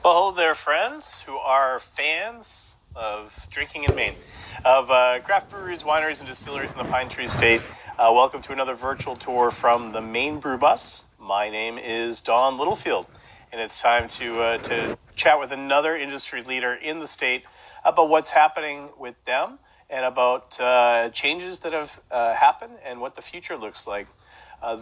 Well, hello there, friends who are fans of drinking in Maine, of craft breweries, wineries, and distilleries in the Pine Tree State. Welcome to another virtual tour from the Maine Brew Bus. My name is Don Littlefield, and it's time to chat with another industry leader in the state about what's happening with them and about changes that have happened and what the future looks like.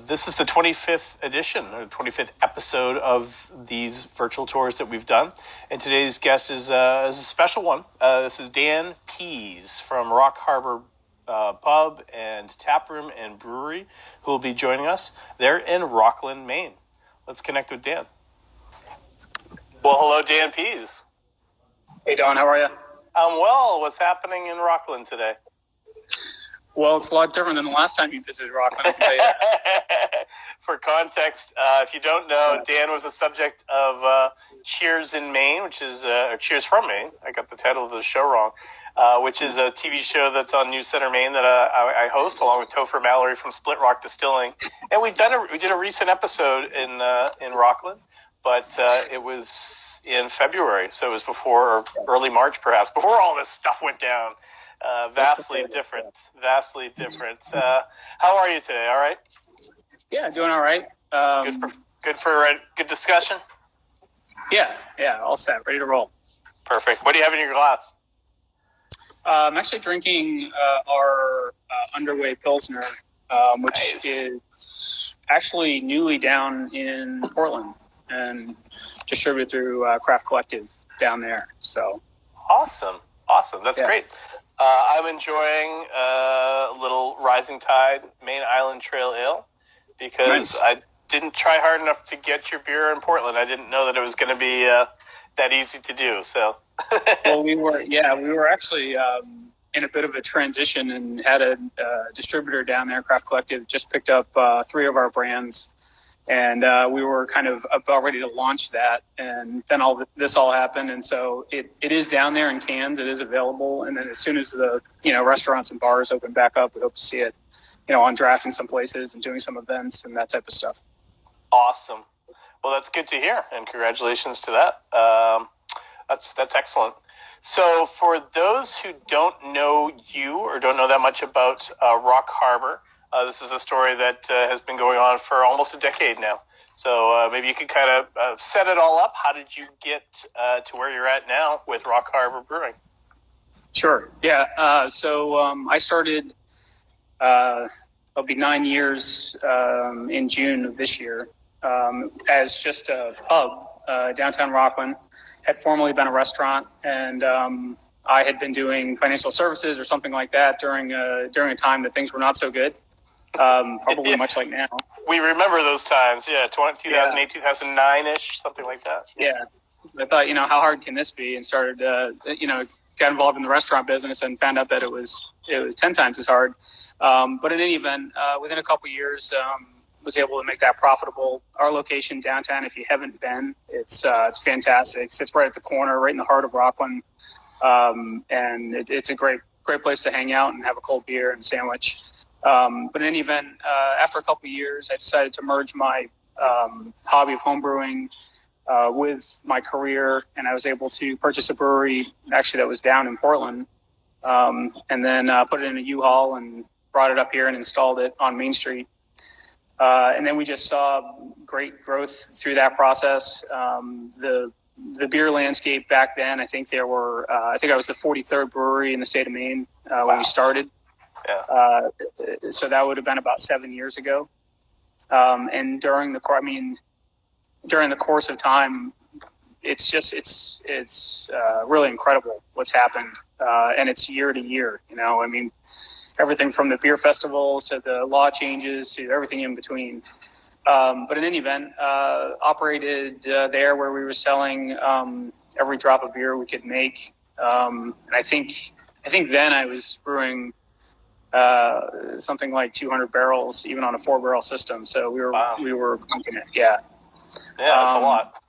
This is the 25th edition, or 25th episode of these virtual tours that we've done. And today's guest is a special one. This is Dan Pease from Rock Harbor Pub and Tap Room and Brewery, who will be joining us. They're in Rockland, Maine. Let's connect with Dan. Well, hello, Dan Pease. Hey, Don, how are you? I'm well. What's happening in Rockland today? Well, it's a lot different than the last time you visited Rockland, I can tell you that. For context, if you don't know, Dan was the subject of Cheers in Maine, which is or Cheers from Maine. I got the title of the show wrong, which is a TV show that's on News Center Maine that I host along with Topher Mallory from Split Rock Distilling. And we did a recent episode in Rockland, but it was in February, so it was before, or early March perhaps, before all this stuff went down. Vastly different. How are you today? All right? Yeah, doing all right. Good for a good discussion? Yeah, all set, ready to roll. Perfect. What do you have in your glass? I'm actually drinking our Underway Pilsner, which is actually newly down in Portland and distributed through Craft Collective down there. So Awesome. That's great. I'm enjoying a little Rising Tide Maine Island Trail Ale because Nice. I didn't try hard enough to get your beer in Portland. I didn't know that it was going to be that easy to do. So, well, we were actually in a bit of a transition and had a distributor down there. Craft Collective just picked up 3 of our brands. And we were kind of about ready to launch that, and then this happened, and so it is down there in cans. It is available, and then as soon as the restaurants and bars open back up, we hope to see it, on draft in some places and doing some events and that type of stuff. Awesome. Well, that's good to hear, and congratulations to that. That's excellent. So, for those who don't know you or don't know that much about Rock Harbor. This is a story that has been going on for almost a decade now. So maybe you could kind of set it all up. How did you get to where you're at now with Rock Harbor Brewing? Sure. Yeah. So I started, it'll be 9 years in June of this year, as just a pub, downtown Rockland. Had formerly been a restaurant, and I had been doing financial services or something like that during a time that things were not so good. Probably much like now. We remember those times, 2008, 2009-ish, something like that. Yeah. I thought, how hard can this be? And started, got involved in the restaurant business and found out that it was 10 times as hard. But in any event, within a couple of years, was able to make that profitable. Our location downtown, if you haven't been, it's fantastic. It sits right at the corner, right in the heart of Rockland. And it's a great place to hang out and have a cold beer and sandwich. But in any event, after a couple of years, I decided to merge my hobby of homebrewing with my career, and I was able to purchase a brewery actually that was down in Portland, and then put it in a U-Haul and brought it up here and installed it on Main Street. And then we just saw great growth through that process. The beer landscape back then, I think I was the 43rd brewery in the state of Maine when we started. Yeah. So that would have been about 7 years ago. And during the course of time, it's really incredible what's happened. And it's year to year, everything from the beer festivals to the law changes to everything in between. But in any event, operated there where we were selling every drop of beer we could make. And I think then I was brewing something like 200 barrels, even on a 4-barrel system. So we were pumping it. Yeah. Yeah, that's a lot.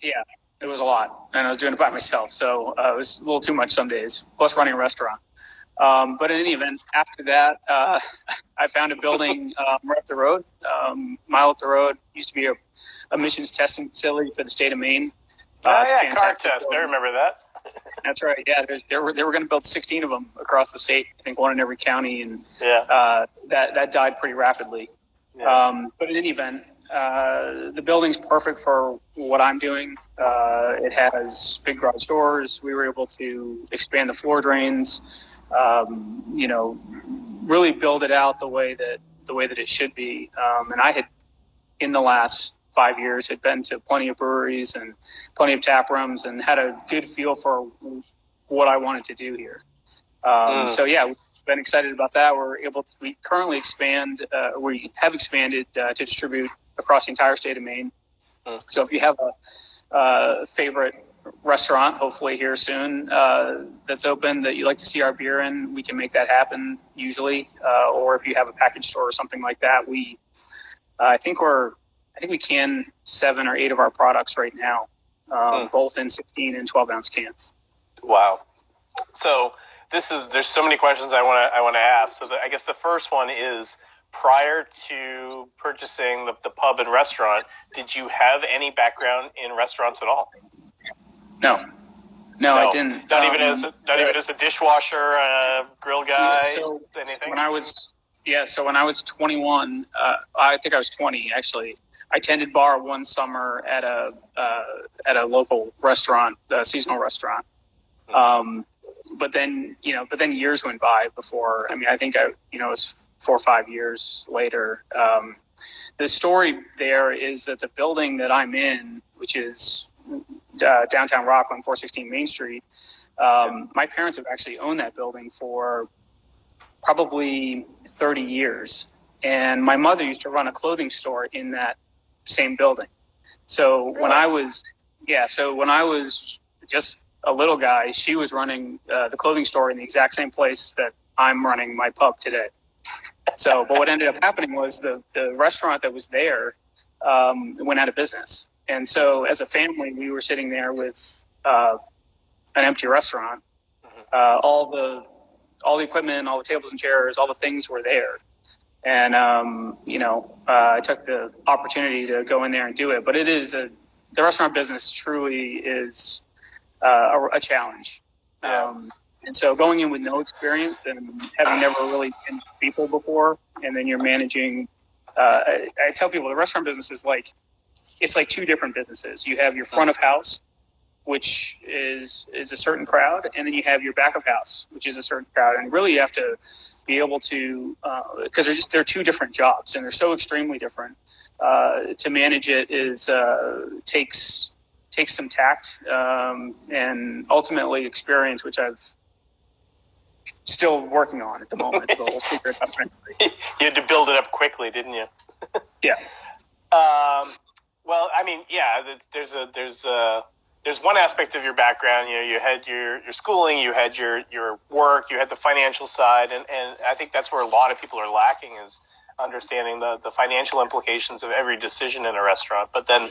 Yeah, it was a lot. And I was doing it by myself. So it was a little too much some days, plus running a restaurant. But in any event, after that, I found a building right up the road, mile up the road. Used to be a emissions testing facility for the state of Maine. It's a Car fantastic test. I building. remember that. That's right. Yeah, they were going to build 16 of them across the state. I think one in every county, and that died pretty rapidly. Yeah. But in any event, the building's perfect for what I'm doing. It has big garage doors. We were able to expand the floor drains. Really build it out the way that it should be. And I had, in the last 5 years, had been to plenty of breweries and plenty of tap rooms and had a good feel for what I wanted to do here. So yeah, we've been excited about that. We currently we have expanded to distribute across the entire state of Maine. So if you have a favorite restaurant, hopefully here soon, that's open that you like to see our beer in, we can make that happen usually. Or if you have a package store or something like that, I think we can 7 or 8 of our products right now, both in 16 and 12 ounce cans. Wow. So there's so many questions I want to ask. So I guess the first one is, prior to purchasing the pub and restaurant, did you have any background in restaurants at all? No, I didn't. Not even as a dishwasher, grill guy, anything. When I was 21, I think I was 20 actually. I tended bar one summer at a local restaurant, a seasonal restaurant. But then years went by before. I mean, I think it was 4 or 5 years later. The story there is that the building that I'm in, which is downtown Rockland, 416 Main Street, my parents have actually owned that building for probably 30 years. And my mother used to run a clothing store in that same building. So when I was just a little guy, she was running the clothing store in the exact same place that I'm running my pub today. So, but what ended up happening was the restaurant that was there went out of business. And so as a family, we were sitting there with an empty restaurant. All the equipment, all the tables and chairs, all the things were there. And, I took the opportunity to go in there and do it. But the restaurant business truly is a challenge. And so going in with no experience and having never really been people before, and then you're managing, I tell people the restaurant business is it's like 2 different businesses. You have your front of house, which is a certain crowd, and then you have your back of house, which is a certain crowd. And really you have to be able to, because they're 2 different jobs, and they're so extremely different. To manage it takes some tact and ultimately experience, which I've still working on at the moment. But we'll figure it out eventually. You had to build it up quickly, didn't you? Yeah. Well, I mean, yeah. There's one aspect of your background. You had your schooling, you had your work, you had the financial side, and I think that's where a lot of people are lacking, is understanding the financial implications of every decision in a restaurant. But then,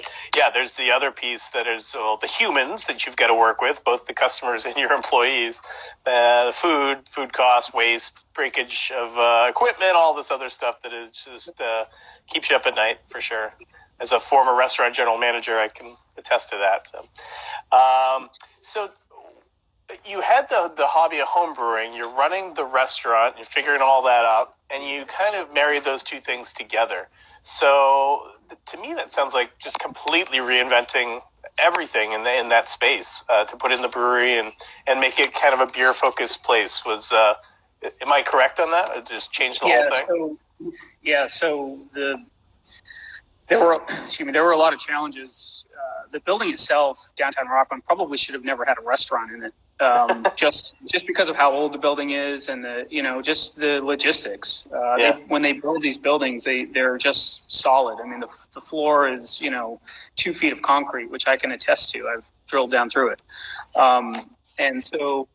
there's the other piece that is the humans that you've got to work with, both the customers and your employees, the food costs, waste, breakage of equipment, all this other stuff that is just keeps you up at night for sure. As a former restaurant general manager, I can attest to that. So you had the hobby of home brewing, you're running the restaurant, you're figuring all that out, and you kind of married those 2 things together. So to me, that sounds like just completely reinventing everything in that space to put in the brewery and make it kind of a beer-focused place. Am I correct on that? It just changed the whole thing? So there were a lot of challenges. The building itself, downtown Rockland, probably should have never had a restaurant in it. Just because of how old the building is, and just the logistics. When they build these buildings, they're just solid. I mean, the floor is 2 feet of concrete, which I can attest to. I've drilled down through it, and so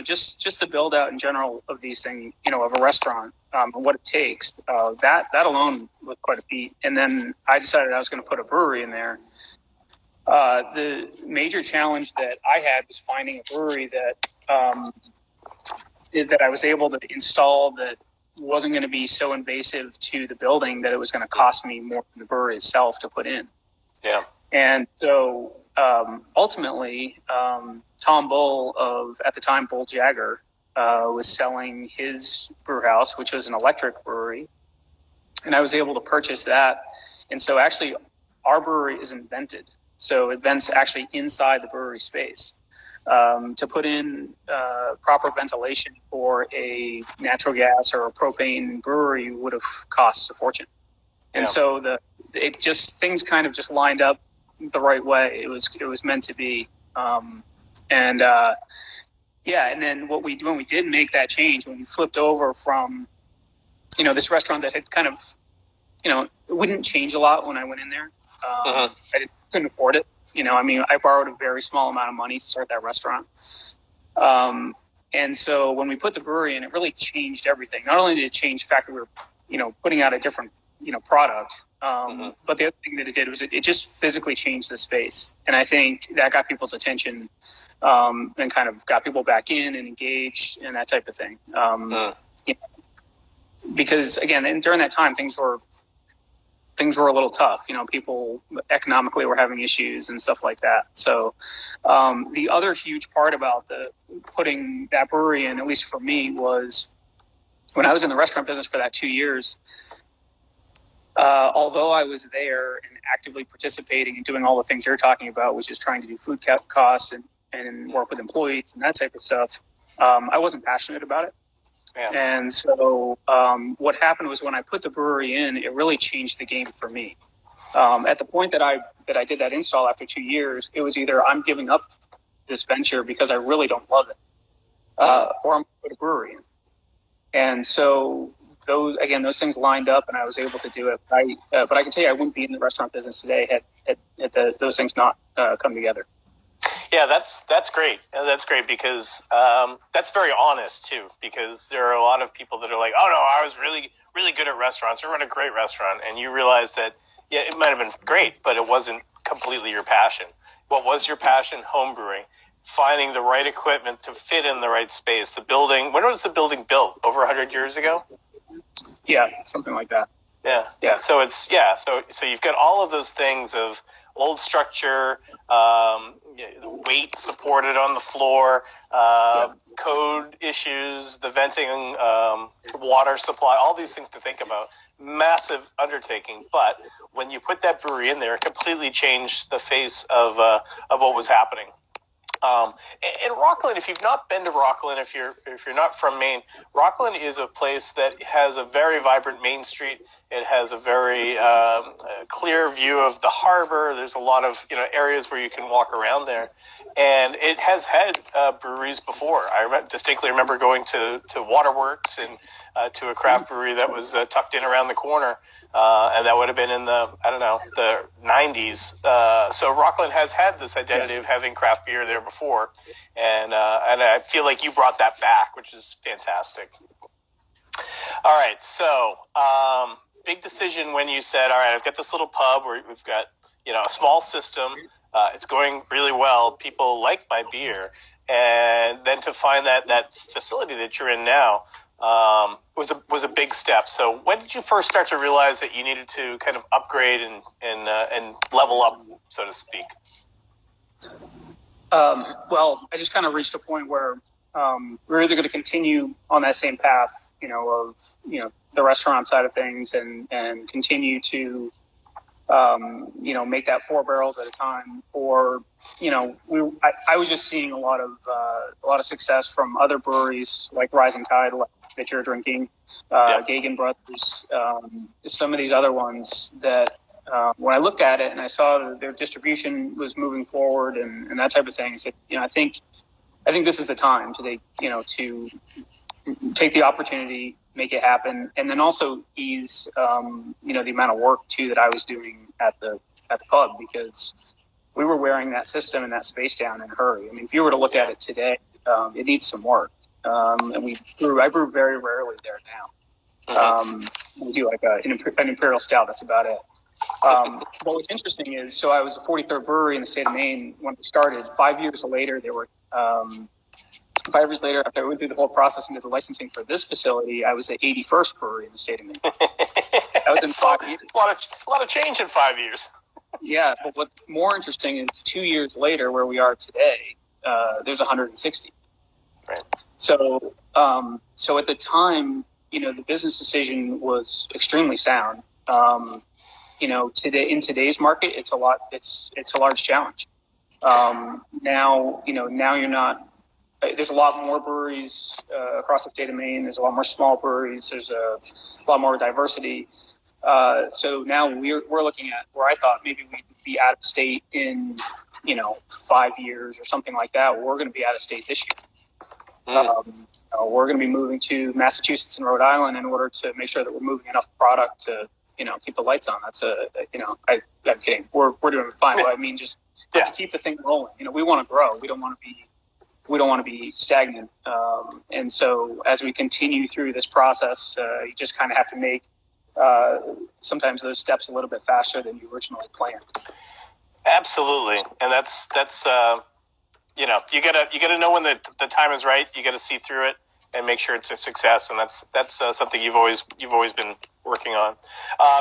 just the build out in general of these things, of a restaurant, and what it takes. That alone was quite a feat. And then I decided I was going to put a brewery in there. The major challenge that I had was finding a brewery that I was able to install that wasn't going to be so invasive to the building that it was going to cost me more than the brewery itself to put in. Yeah. And so ultimately, Tom Bull at the time, Bull Jagger, was selling his brew house, which was an electric brewery, and I was able to purchase that. And so actually our brewery is vented. So it vents actually inside the brewery space. To put in proper ventilation for a natural gas or a propane brewery would have cost a fortune. And so things kind of just lined up the right way. It was meant to be. And then when we did make that change, when we flipped over from, this restaurant that had kind of, it wouldn't change a lot when I went in there. I couldn't afford it. I borrowed a very small amount of money to start that restaurant. And so when we put the brewery in, it really changed everything. Not only did it change the fact that we were, putting out a different, product, but the other thing that it did was it just physically changed the space. And I think that got people's attention, and kind of got people back in and engaged and that type of thing. Because again, during that time, things were a little tough. People economically were having issues and stuff like that. So the other huge part about putting that brewery in, at least for me, was when I was in the restaurant business for that 2 years, although I was there and actively participating and doing all the things you're talking about, which is trying to do food costs and work with employees and that type of stuff, I wasn't passionate about it. Yeah. And so what happened was when I put the brewery in, it really changed the game for me. At the point that I did that install after 2 years, it was either I'm giving up this venture because I really don't love it, or I'm going to put a brewery in. And so those things lined up, and I was able to do it. But I can tell you, I wouldn't be in the restaurant business today had those things not come together. Yeah, that's great. That's great because that's very honest too. Because there are a lot of people that are like, "Oh no, I was really, really good at restaurants. I run a great restaurant," and you realize that it might have been great, but it wasn't completely your passion. What was your passion? Home brewing, finding the right equipment to fit in the right space. The building. When was the building built? Over 100 years ago? Yeah, something like that. Yeah. So so you've got all of those things of old structure, weight supported on the floor, code issues, the venting, water supply, all these things to think about. Massive undertaking, but when you put that brewery in there, it completely changed the face of what was happening. And Rockland, if you've not been to Rockland, if you're not from Maine, Rockland is a place that has a very vibrant Main Street. It has a very clear view of the harbor. There's a lot of areas where you can walk around there, and it has had breweries before. I distinctly remember going to Waterworks and to a craft brewery that was tucked in around the corner. And that would have been in the 90s. So Rockland has had this identity of having craft beer there before. And I feel like you brought that back, which is fantastic. All right. So, big decision when you said, all right, I've got this little pub where we've got, a small system. It's going really well. People like my beer. And then to find that facility that you're in now, was a big step. So when did you first start to realize that you needed to kind of upgrade and level up, so to speak? Well, I just kind of reached a point where we're either going to continue on that same path, of the restaurant side of things, and continue to make that 4 barrels at a time, or I was just seeing a lot of success from other breweries like Rising Tide that you're drinking, Gagan Brothers, some of these other ones that when I looked at it and I saw that their distribution was moving forward and that type of thing, I said, I think this is the time to take the opportunity, make it happen, and then also ease the amount of work too that I was doing at the pub, because we were wearing that system and that space down in a hurry. I mean, if you were to look at it today, it needs some work. And I brew very rarely there now. We do like an imperial stout. That's about it. But what's interesting is, so I was a 43rd brewery in the state of Maine when we started. 5 years later, there were 5 years later, after I went through the whole process and did the licensing for this facility, I was the 81st brewery in the state of Maine. That was in 5 years. A lot of change in 5 years. yeah, but what's more interesting is 2 years later, where we are today, there's 160. Right. So, so at the time, the business decision was extremely sound. Today in today's market, it's a large challenge. Now you're not. There's a lot more breweries across the state of Maine. There's a lot more small breweries. There's a lot more diversity. So now we're looking at where I thought maybe we'd be out of state in 5 years or something like that. We're going to be out of state this year. We're going to be moving to Massachusetts and Rhode Island in order to make sure that we're moving enough product to keep the lights on. That's I'm kidding. We're doing fine. But I mean, just to keep the thing rolling. We want to grow. We don't want to be stagnant. And so as we continue through this process, you just kind of have to make sometimes those steps a little bit faster than you originally planned. Absolutely, and that's you gotta know when the time is right. You got to see through it and make sure it's a success, and that's something you've always been working on.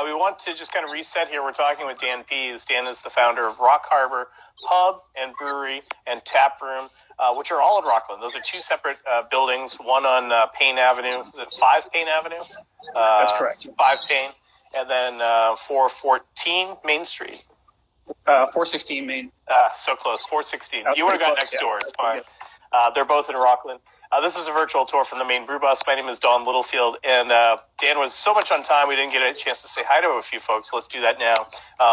We want to just kind of reset here. We're talking with Dan Pease. Dan is the founder of Rock Harbor Pub and Brewery and Tap Room, which are all in Rockland. Those are two separate buildings, one on Payne Avenue. Is it 5 Payne Avenue? That's correct. 5 Payne. And then 414 Main Street. 416 Main. So close, 416. You would have got next door. It's fine. They're both in Rockland. This is a virtual tour from the Maine Brew Bus. My name is Don Littlefield, and Dan was so much on time we didn't get a chance to say hi to a few folks. So let's do that now.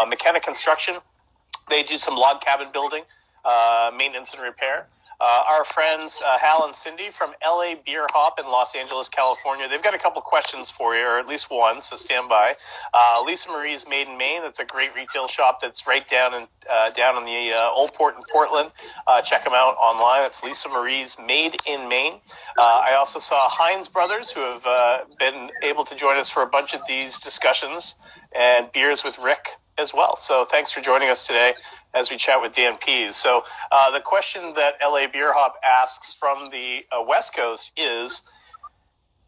McKenna Construction. They do some log cabin building, maintenance and repair. Our friends Hal and Cindy from LA Beer Hop in Los Angeles, California. They've got a couple questions for you, or at least one, so stand by. Lisa Marie's Made in Maine. That's a great retail shop that's right down in the Old Port in Portland. Check them out online. It's Lisa Marie's Made in Maine. I also saw Heinz Brothers, who have been able to join us for a bunch of these discussions and beers with Rick as well. So thanks for joining us today as we chat with Dan Pease. So the question that LA Beer Hop asks from the West Coast is,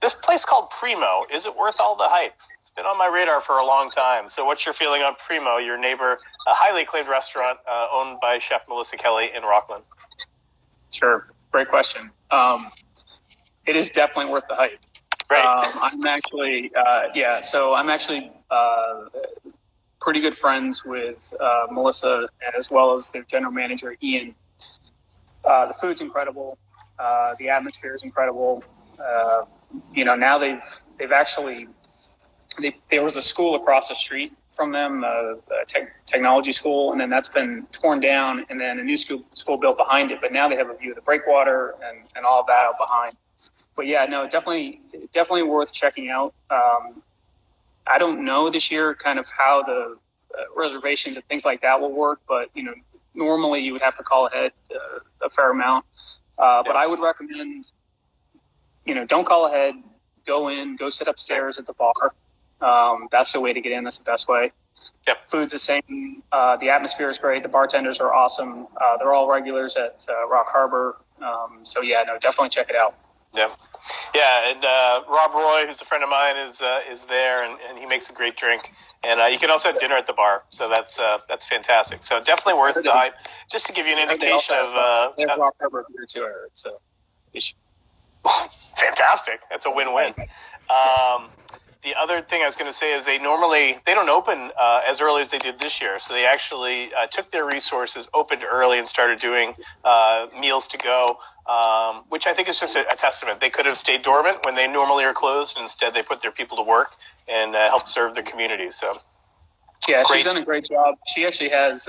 this place called Primo, is it worth all the hype? It's been on my radar for a long time. So what's your feeling on Primo, your neighbor, a highly acclaimed restaurant owned by Chef Melissa Kelly in Rockland? Sure. Great question. It is definitely worth the hype. Right. I'm actually pretty good friends with Melissa, as well as their general manager, Ian. The food's incredible. The atmosphere is incredible. Now they've actually, there was a school across the street from them, a technology school, and then that's been torn down, and then a new school built behind it. But now they have a view of the breakwater and all of that out behind. But yeah, no, definitely worth checking out. I don't know this year kind of how the reservations and things like that will work, but normally you would have to call ahead a fair amount. But I would recommend, don't call ahead. Go sit upstairs at the bar. That's the way to get in. That's the best way. Yep. Food's the same. The atmosphere is great. The bartenders are awesome. They're all regulars at Rock Harbor. So yeah, no, definitely check it out. Yeah, and Rob Roy, who's a friend of mine, is there, and he makes a great drink. And you can also have dinner at the bar, so that's fantastic. So definitely worth the hype. Just to give you an indication of they have Rock Harbor beer too, so fantastic. That's a win-win. The other thing I was going to say is they don't open as early as they did this year. So they actually took their resources, opened early, and started doing meals to go, which I think is just a testament. They could have stayed dormant when they normally are closed, and instead they put their people to work and help serve their community. So yeah, she's done a great job. She actually has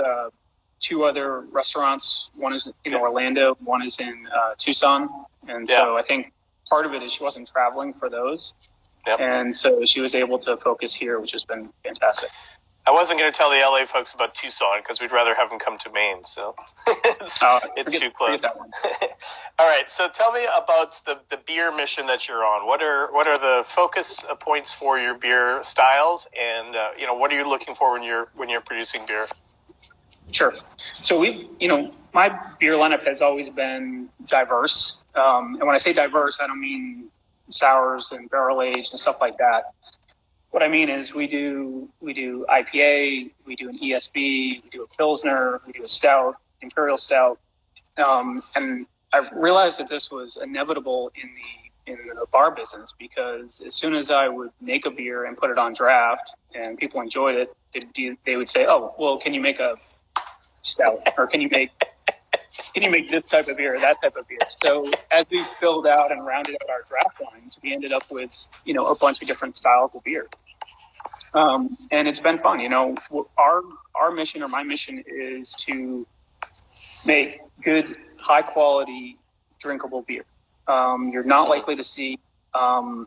2 other restaurants. One is in Orlando, one is in Tucson, and so I think part of it is she wasn't traveling for those. Yep. And so she was able to focus here, which has been fantastic. I wasn't going to tell the LA folks about Tucson because we'd rather have them come to Maine. So it's too close. That one. All right. So tell me about the beer mission that you're on. What are the focus points for your beer styles, and what are you looking for when you're producing beer? Sure. So my beer lineup has always been diverse. And when I say diverse, I don't mean sours and barrel aged and stuff like that. What I mean is we do IPA, we do an ESB, we do a Pilsner, we do a stout, imperial stout, and I've realized that this was inevitable in the bar business, because as soon as I would make a beer and put it on draft and people enjoyed it, they would say, "Oh, well, can you make a stout, or can you make this type of beer or that type of beer?" So as we filled out and rounded out our draft lines, we ended up with a bunch of different styles of beer. And it's been fun. Our mission, or my mission, is to make good, high quality, drinkable beer. You're not likely to see an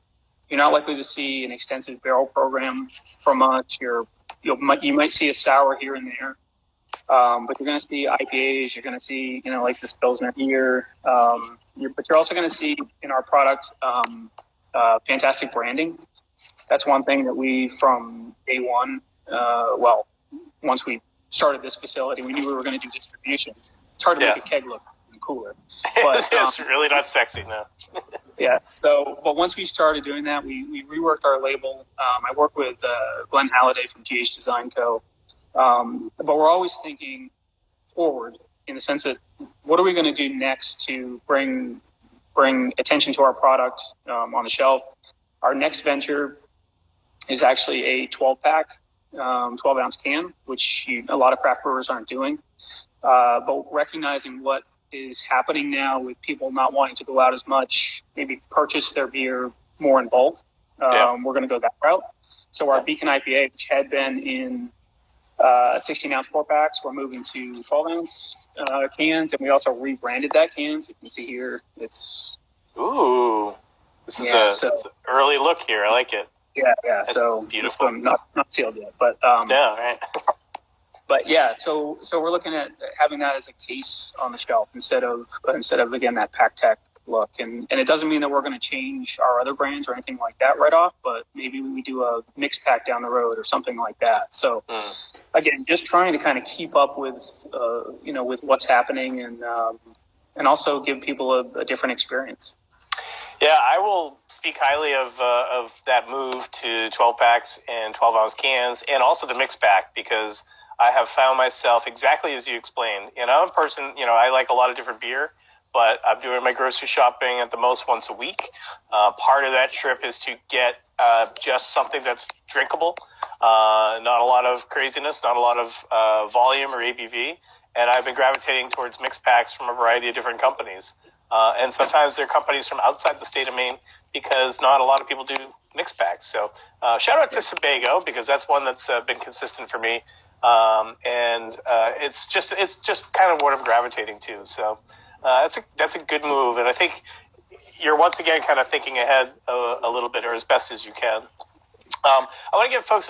extensive barrel program from us. You might see a sour here and there, but you're going to see IPAs. You're going to see like this Pilsner here. But you're also going to see in our product fantastic branding. That's one thing that we, from day one, once we started this facility, we knew we were going to do distribution. It's hard to make a keg look cooler. But, it's really not sexy, no. Yeah. So, but once we started doing that, we reworked our label. I work with Glenn Halliday from GH Design Co. But we're always thinking forward, in the sense that what are we going to do next to bring attention to our product on the shelf. Our next venture is actually a 12-pack, 12-ounce can, which a lot of craft brewers aren't doing. But recognizing what is happening now with people not wanting to go out as much, maybe purchase their beer more in bulk, we're going to go that route. So our Beacon IPA, which had been in 16-ounce 4-packs, we're moving to 12-ounce cans, and we also rebranded that can. So you can see here, it's... Ooh, this is it's an early look here. I like it. Yeah. That's so beautiful. Not sealed yet, but right. But yeah, so we're looking at having that as a case on the shelf instead of again that pack tech look, and it doesn't mean that we're going to change our other brands or anything like that right off, but maybe we do a mixed pack down the road or something like that. So again, just trying to kind of keep up with with what's happening, and also give people a different experience. Yeah, I will speak highly of that move to 12 packs and 12-ounce cans, and also the mix pack, because I have found myself exactly as you explained. I'm a person, I like a lot of different beer, but I'm doing my grocery shopping at the most once a week. Part of that trip is to get just something that's drinkable, not a lot of craziness, not a lot of volume or ABV. And I've been gravitating towards mix packs from a variety of different companies. And sometimes they're companies from outside the state of Maine, because not a lot of people do mix packs. So shout out to Sebago, because that's one that's been consistent for me. And it's just kind of what I'm gravitating to. So that's a good move. And I think you're once again kind of thinking ahead a little bit, or as best as you can. I want to give folks